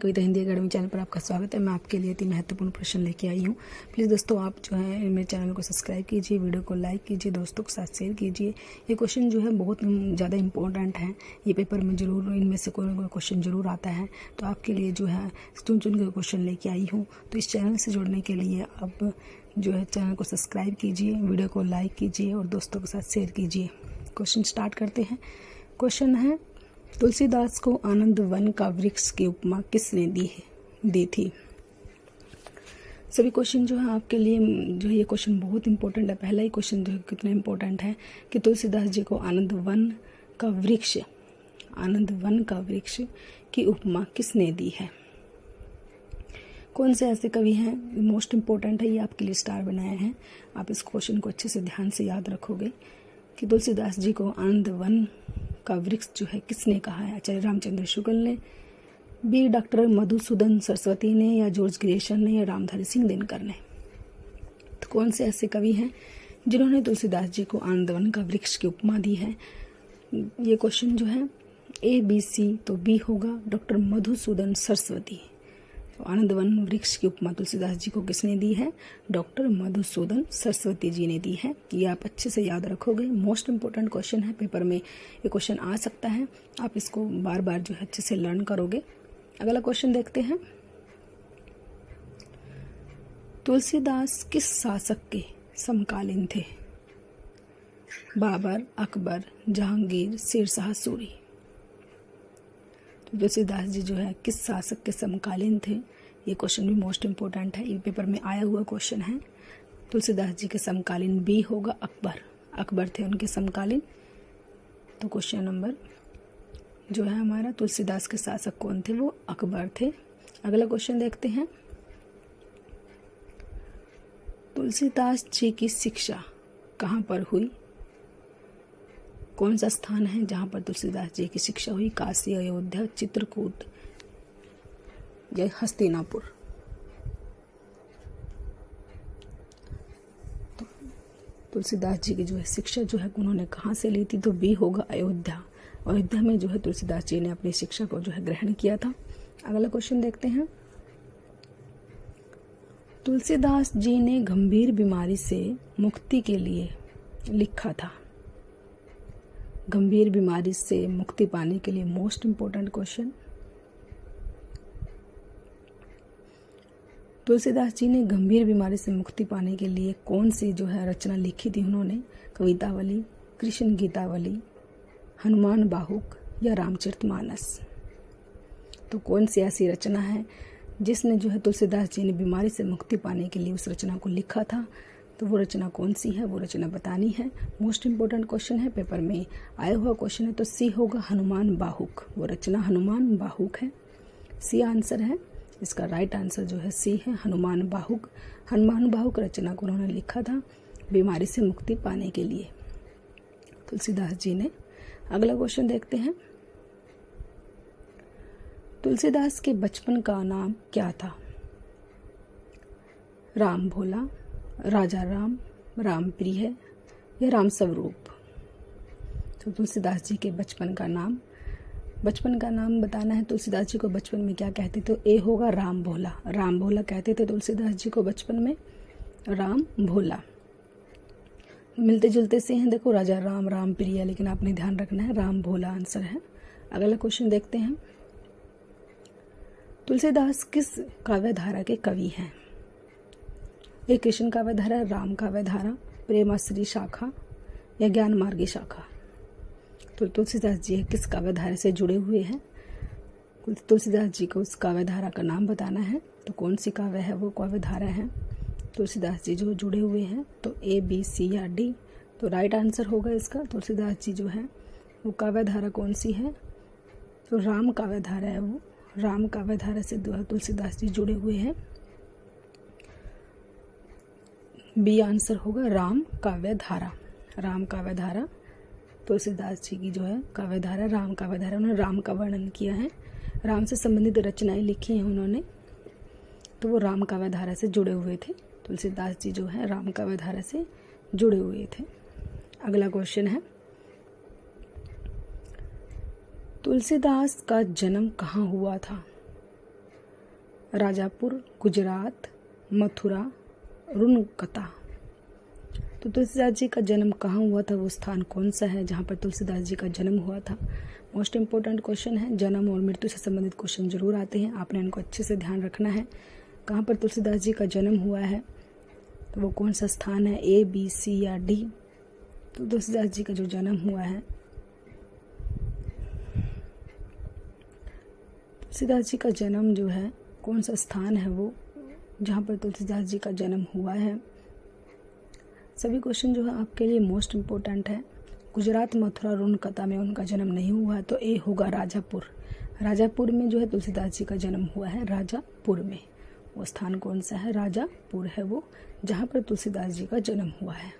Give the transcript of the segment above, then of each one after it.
कविता Hindi academy channel पर आपका स्वागत है। मैं आपके लिए 3 महत्वपूर्ण प्रश्न लेके आई हूँ। प्लीज़ दोस्तों आप जो है मेरे चैनल को सब्सक्राइब कीजिए, वीडियो को लाइक कीजिए, दोस्तों के साथ शेयर कीजिए। ये क्वेश्चन जो है बहुत ज़्यादा इंपॉर्टेंट है। ये पेपर में ज़रूर इनमें से कोई क्वेश्चन ज़रूर आता है, तो आपके लिए जो है चुन के क्वेश्चन लेके आई हूँ। तो इस चैनल से जुड़ने के लिए आप जो है चैनल को सब्सक्राइब कीजिए, वीडियो को लाइक कीजिए और दोस्तों के साथ शेयर कीजिए। क्वेश्चन स्टार्ट करते हैं। क्वेश्चन है, तुलसीदास को आनंद वन का वृक्ष की उपमा किसने दी थी। सभी क्वेश्चन जो है आपके लिए जो है ये क्वेश्चन बहुत इंपॉर्टेंट है। पहला ही क्वेश्चन जो है कितना इंपॉर्टेंट है कि तुलसीदास जी को आनंद वन का वृक्ष की उपमा किसने दी है। कौन से ऐसे कवि हैं, मोस्ट इंपॉर्टेंट है, ये आपके लिए स्टार बनाए हैं। आप इस क्वेश्चन को अच्छे से ध्यान से याद रखोगे कि तुलसीदास जी को आनंद वन का वृक्ष जो है किसने कहा है। आचार्य रामचंद्र शुक्ल ने, बी डॉक्टर मधुसूदन सरस्वती ने, या जॉर्ज ग्रेशन ने, या रामधारी सिंह दिनकर ने। तो कौन से ऐसे कवि हैं जिन्होंने तुलसीदास जी को आनंदवन का वृक्ष की उपमा दी है। ये क्वेश्चन जो है ABC, तो बी होगा डॉक्टर मधुसूदन सरस्वती। तो आनंदवन वृक्ष की उपमा तुलसीदास जी को किसने दी है, डॉक्टर मधुसूदन सरस्वती जी ने दी है। ये आप अच्छे से याद रखोगे। मोस्ट इंपॉर्टेंट क्वेश्चन है, पेपर में ये क्वेश्चन आ सकता है। आप इसको बार बार जो है अच्छे से लर्न करोगे। अगला क्वेश्चन देखते हैं। तुलसीदास किस शासक के समकालीन थे। बाबर, अकबर, जहांगीर, शेरशाह सूरी। तो तुलसीदास जी जो है किस शासक के समकालीन थे, ये क्वेश्चन भी मोस्ट इंपॉर्टेंट है। ये पेपर में आया हुआ क्वेश्चन है। तुलसीदास जी के समकालीन बी होगा अकबर थे उनके समकालीन। तो क्वेश्चन नंबर जो है हमारा, तुलसीदास के शासक कौन थे, वो अकबर थे। अगला क्वेश्चन देखते हैं। तुलसीदास जी की शिक्षा कहाँ पर हुई। कौन सा स्थान है जहाँ पर तुलसीदास जी की शिक्षा हुई। काशी, अयोध्या, चित्रकूट या हस्तिनापुर। तो तुलसीदास जी की जो है शिक्षा जो है उन्होंने कहाँ से ली थी, तो बी होगा अयोध्या में जो है तुलसीदास जी ने अपनी शिक्षा को जो है ग्रहण किया था। अगला क्वेश्चन देखते हैं। तुलसीदास जी ने गंभीर बीमारी से मुक्ति के लिए लिखा था। गंभीर बीमारी से मुक्ति पाने के लिए most important question. Tulsidas ji ने गंभीर बीमारी से मुक्ति पाने के लिए कौन सी जो है रचना लिखी थी उन्होंने। कवितावली, कृष्ण गीतावली, हनुमान बाहुक या रामचरितमानस। तो कौन सी ऐसी रचना है जिसने जो है तुलसीदास जी ने बीमारी से मुक्ति पाने के लिए उस रचना को लिखा था। तो वो रचना कौन सी है, वो रचना बतानी है। मोस्ट इंपॉर्टेंट क्वेश्चन है, पेपर में आया हुआ क्वेश्चन है। तो सी होगा हनुमान बाहुक। वो रचना हनुमान बाहुक है। सी आंसर है इसका। राइट आंसर जो है सी है, हनुमान बाहुक। हनुमान बाहुक रचना को उन्होंने लिखा था बीमारी से मुक्ति पाने के लिए, तुलसीदास जी ने। अगला क्वेश्चन देखते हैं। तुलसीदास के बचपन का नाम क्या था। राम भोला, राजा राम, राम प्रिय या राम स्वरूप। तो तुलसीदास जी के बचपन का नाम बताना है। तुलसीदास जी को बचपन में क्या कहते थे, तो ए होगा राम भोला कहते थे तुलसीदास जी को बचपन में, राम भोला। मिलते जुलते से हैं, देखो राजा राम, राम प्रिय, लेकिन आपने ध्यान रखना है राम भोला आंसर है। अगला क्वेश्चन देखते हैं। तुलसीदास किस काव्यधारा के कवि हैं। ये कृष्ण काव्यधारा, राम काव्यधारा, प्रेमाश्री शाखा या ज्ञान मार्गी शाखा। तो तुलसीदास जी किस काव्यधारा से जुड़े हुए हैं। तुलसीदास जी को उस काव्यधारा का नाम बताना है। तो कौन सी काव्य है, वो काव्यधारा है तुलसीदास जी जो जुड़े हुए हैं। तो A, B, C या D। तो राइट आंसर होगा इसका। तुलसीदास जी जो है वो काव्यधारा कौन सी है, तो राम काव्यधारा है। वो राम काव्यधारा से तुलसीदास जी जुड़े हुए हैं। बी आंसर होगा राम काव्यधारा तुलसीदास जी की जो है काव्यधारा राम काव्यधारा। उन्होंने राम का वर्णन किया है, राम से संबंधित रचनाएं लिखी हैं उन्होंने, तो वो राम काव्यधारा से जुड़े हुए थे। तुलसीदास जी जो है राम काव्यधारा से जुड़े हुए थे। अगला क्वेश्चन है, तुलसीदास का जन्म कहाँ हुआ था। राजापुर, गुजरात, मथुरा, रुनकता। तो तुलसीदास जी का जन्म कहाँ हुआ था, वो स्थान कौन सा है जहाँ पर तुलसीदास जी का जन्म हुआ था। मोस्ट इम्पोर्टेंट क्वेश्चन है, जन्म और मृत्यु से संबंधित क्वेश्चन जरूर आते हैं, आपने इनको अच्छे से ध्यान रखना है। कहाँ पर तुलसीदास जी का जन्म हुआ है, तो वो कौन सा स्थान है, ए, बी, सी या डी। तो तुलसीदास जी का जो जन्म हुआ है, तुलसीदास जी का जन्म जो है कौन सा स्थान है वो जहाँ पर तुलसीदास जी का जन्म हुआ है। सभी क्वेश्चन जो है आपके लिए मोस्ट इम्पोर्टेंट है। गुजरात, मथुरा, रुनकता में उनका जन्म नहीं हुआ है, तो ए होगा राजापुर। राजापुर में जो है तुलसीदास जी का जन्म हुआ है, राजापुर में। वो स्थान कौन सा है, राजापुर है वो, जहाँ पर तुलसीदास जी का जन्म हुआ है।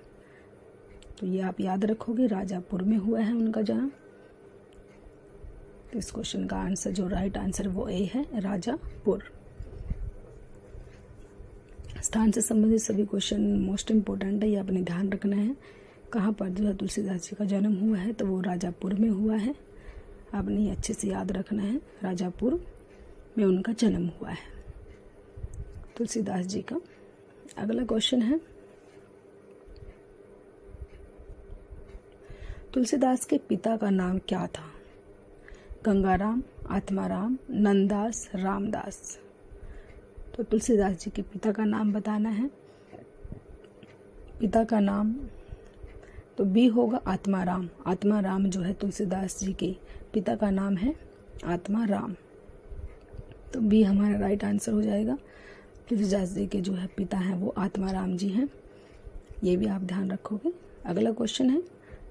तो ये आप याद रखोगे, राजापुर में हुआ है उनका जन्म। तो इस क्वेश्चन का आंसर, जो राइट आंसर वो ए है, राजापुर। स्थान से संबंधित सभी क्वेश्चन मोस्ट इम्पोर्टेंट है, ये आपने ध्यान रखना है। कहाँ पर जो है तुलसीदास जी का जन्म हुआ है, तो वो राजापुर में हुआ है, आपने ये अच्छे से याद रखना है, राजापुर में उनका जन्म हुआ है तुलसीदास जी का। अगला क्वेश्चन है, तुलसीदास के पिता का नाम क्या था। गंगाराम, आत्माराम, नंददास, रामदास। तो तुलसीदास जी के पिता का नाम बताना है। पिता का नाम तो बी होगा आत्माराम। आत्माराम जो है तुलसीदास जी के पिता का नाम है, आत्माराम। तो बी हमारा राइट आंसर हो जाएगा। तुलसीदास जी के जो है पिता हैं वो आत्माराम जी हैं, ये भी आप ध्यान रखोगे। अगला क्वेश्चन है,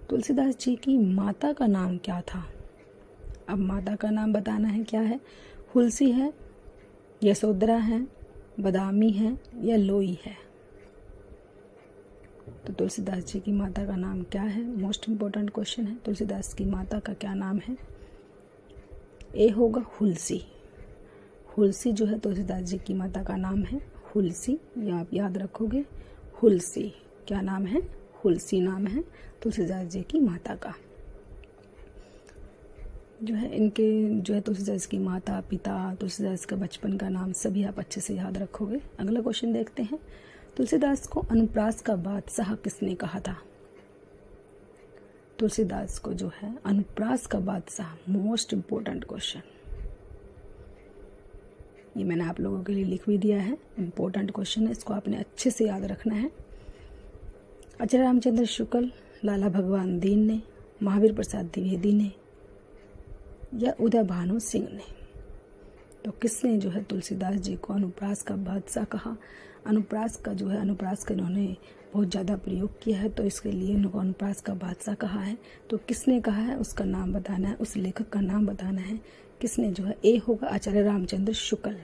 तुलसीदास जी की माता का नाम क्या था। अब माता का नाम बताना है, क्या है, हुलसी है, यशोधरा है, बदामी है या लोई है। तो तुलसीदास जी की माता का नाम क्या है, मोस्ट इम्पोर्टेंट क्वेश्चन है। तुलसीदास की माता का क्या नाम है, ए होगा हुलसी। हुलसी जो है तुलसीदास जी की माता का नाम है, हुलसी, ये आप याद रखोगे, हुलसी। क्या नाम है, हुलसी नाम है तुलसीदास जी की माता का। जो है इनके जो है तुलसीदास की माता, पिता, तुलसीदास का बचपन का नाम सभी आप अच्छे से याद रखोगे। अगला क्वेश्चन देखते हैं, तुलसीदास को अनुप्रास का बादशाह किसने कहा था। तुलसीदास को जो है अनुप्रास का बादशाह, मोस्ट इम्पोर्टेंट क्वेश्चन, ये मैंने आप लोगों के लिए लिख भी दिया है, इम्पोर्टेंट क्वेश्चन है, इसको आपने अच्छे से याद रखना है। आचार्य रामचंद्र शुक्ल, लाला भगवान दीन ने, महावीर प्रसाद द्विवेदी ने या उदय भानु सिंह ने। तो किसने जो है तुलसीदास जी को अनुप्रास का बादशाह कहा। अनुप्रास का जो है, अनुप्रास का इन्होंने बहुत ज़्यादा प्रयोग किया है, तो इसके लिए इनको अनुप्रास का बादशाह कहा है। तो किसने कहा है उसका नाम बताना है, उस लेखक का नाम बताना है, किसने जो है, ए होगा आचार्य रामचंद्र शुक्ल।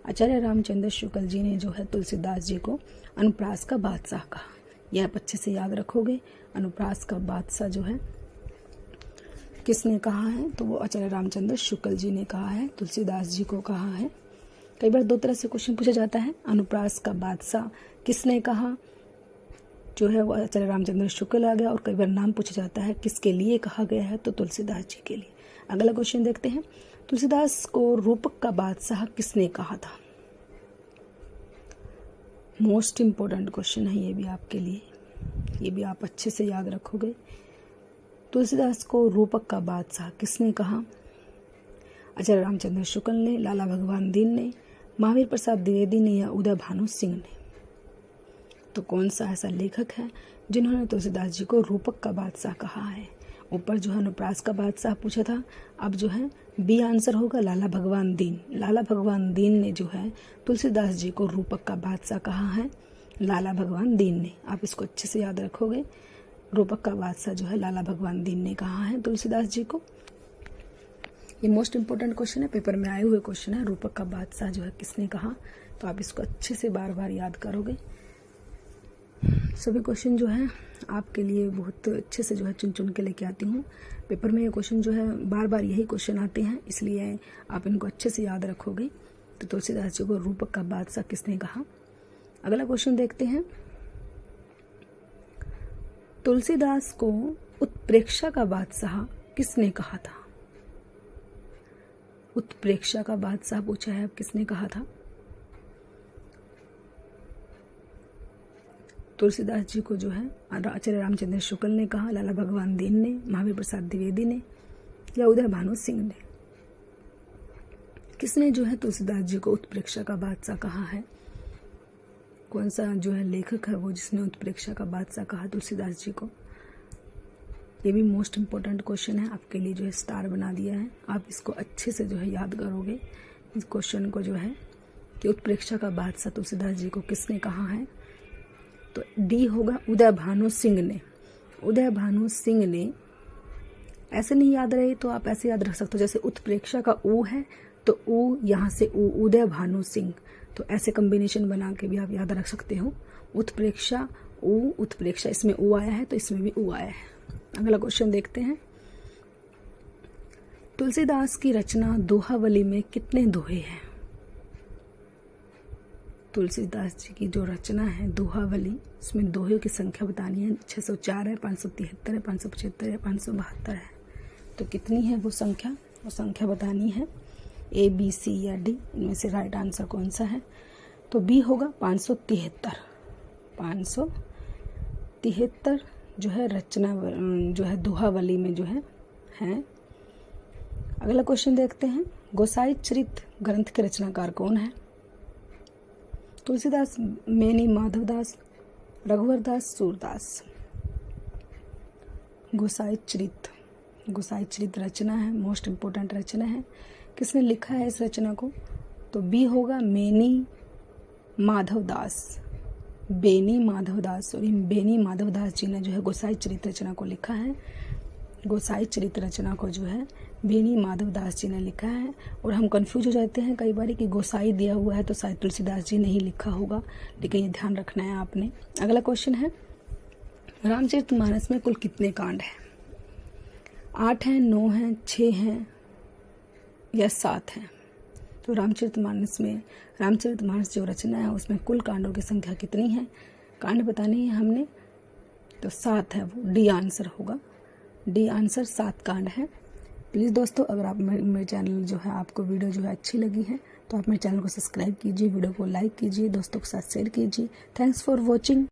आचार्य रामचंद्र शुक्ल जी ने जो है तुलसीदास जी को अनुप्रास का बादशाह कहा, यह आप अच्छे से याद रखोगे। अनुप्रास का बादशाह जो है किसने कहा है, तो वो आचार्य रामचंद्र शुक्ल जी ने कहा है, तुलसीदास जी को कहा है। कई बार दो तरह से क्वेश्चन पूछा जाता है, अनुप्रास का बादशाह किसने कहा, जो है वो आचार्य रामचंद्र शुक्ल आ गया, और कई बार नाम पूछा जाता है किसके लिए कहा गया है, तो तुलसीदास जी के लिए। अगला क्वेश्चन देखते हैं, तुलसीदास को रूपक का बादशाह किसने कहा था। मोस्ट इम्पोर्टेंट क्वेश्चन है ये भी आपके लिए, ये भी आप अच्छे से याद रखोगे। तुलसीदास को रूपक का बादशाह किसने कहा। आचार्य रामचंद्र शुक्ल ने, लाला भगवान दीन ने, महावीर प्रसाद द्विवेदी ने या उदय भानु सिंह ने। तो कौन सा ऐसा लेखक है जिन्होंने तुलसीदास जी को रूपक का बादशाह कहा है। ऊपर जो है अनुप्रास का बादशाह पूछा था, अब जो है बी आंसर होगा लाला भगवान दीन। लाला भगवान दीन ने जो है तुलसीदास जी को रूपक का बादशाह कहा है, लाला भगवान दीन ने। आप इसको अच्छे से याद रखोगे, रूपक का बादशाह जो है लाला भगवान दीन ने कहा है तुलसीदास जी को। ये मोस्ट इम्पोर्टेंट क्वेश्चन है, पेपर में आए हुए क्वेश्चन है, रूपक का बादशाह जो है किसने कहा। तो आप इसको अच्छे से बार बार याद करोगे। सभी क्वेश्चन जो है आपके लिए बहुत अच्छे से जो है चुन चुन के लेके आती हूँ। पेपर में ये क्वेश्चन जो है बार बार यही क्वेश्चन आते हैं, इसलिए आप इनको अच्छे से याद रखोगे। तो तुलसीदास जी को रूपक का बादशाह किसने कहा। अगला क्वेश्चन देखते हैं, तुलसीदास को उत्प्रेक्षा का बादशाह किसने कहा था। उत्प्रेक्षा का बादशाह पूछा है, अब किसने कहा था। तुलसीदास जी को जो है आचार्य रामचंद्र शुक्ल ने कहा, लाला भगवान दीन ने, महावीर प्रसाद द्विवेदी ने, या उदय भानु सिंह ने? किसने जो है तुलसीदास जी को उत्प्रेक्षा का बादशाह कहा है? कौन सा जो है लेखक है वो जिसने उत्प्रेक्षा का बादशाह कहा तुलसीदास जी को? ये भी मोस्ट इम्पोर्टेंट क्वेश्चन है, आपके लिए जो है स्टार बना दिया है। आप इसको अच्छे से जो है याद करोगे इस क्वेश्चन को, जो है कि उत्प्रेक्षा का बादशाह तुलसीदास जी को किसने कहा है? तो डी होगा उदय भानु सिंह ने। उदय भानु सिंह ने। ऐसे नहीं याद रहे तो आप ऐसे याद रख सकते हो, जैसे उत्प्रेक्षा का ऊ है तो ऊ यहाँ से ऊ, उदय भानु सिंह, तो ऐसे कॉम्बिनेशन बना के भी आप याद रख सकते हो। उत्प्रेक्षा ऊ, उत्प्रेक्षा, इसमें ऊ आया है तो इसमें भी ऊ आया है। अगला क्वेश्चन देखते हैं। तुलसीदास की रचना दोहावली में कितने दोहे हैं? तुलसीदास जी की जो रचना है दोहावली, इसमें दोहे की संख्या बतानी है। 604 है, 573 है, 575 है, 572 है। तो कितनी है वो संख्या बतानी है। ए, बी, सी या डी, इनमें से राइट आंसर कौन सा है? तो बी होगा 573। 573 जो है रचना जो है दोहावली में जो है। अगला क्वेश्चन देखते हैं। गोसाई चरित ग्रंथ के रचनाकार कौन है? तुलसीदास, मेनी, माधवदास, रघुवरदास, सूरदास। गोसाई चरित रचना है, मोस्ट इम्पोर्टेंट रचना है। किसने लिखा है इस रचना को? तो बी होगा बेनी माधवदास जी ने जो है गोसाई चरित रचना को लिखा है। गोसाई चरित रचना को जो है बेनी माधवदास जी ने लिखा है। और हम कंफ्यूज हो जाते हैं कई बार कि गोसाई दिया हुआ है तो शायद तुलसीदास जी ने ही लिखा होगा, लेकिन ये ध्यान रखना है आपने। अगला क्वेश्चन है, रामचरितमानस में कुल कितने कांड हैं? 8 हैं, 9 हैं, 6 हैं या 7 हैं? तो रामचरितमानस जो रचना है उसमें कुल कांडों की संख्या कितनी है? कांड बतानी है हमने, तो 7 है, वो डी आंसर होगा। डी आंसर 7 कांड है। प्लीज़ दोस्तों, अगर आप मेरे चैनल जो है आपको वीडियो जो है अच्छी लगी है तो आप मेरे चैनल को सब्सक्राइब कीजिए, वीडियो को लाइक कीजिए, दोस्तों के साथ शेयर कीजिए। Thanks for watching.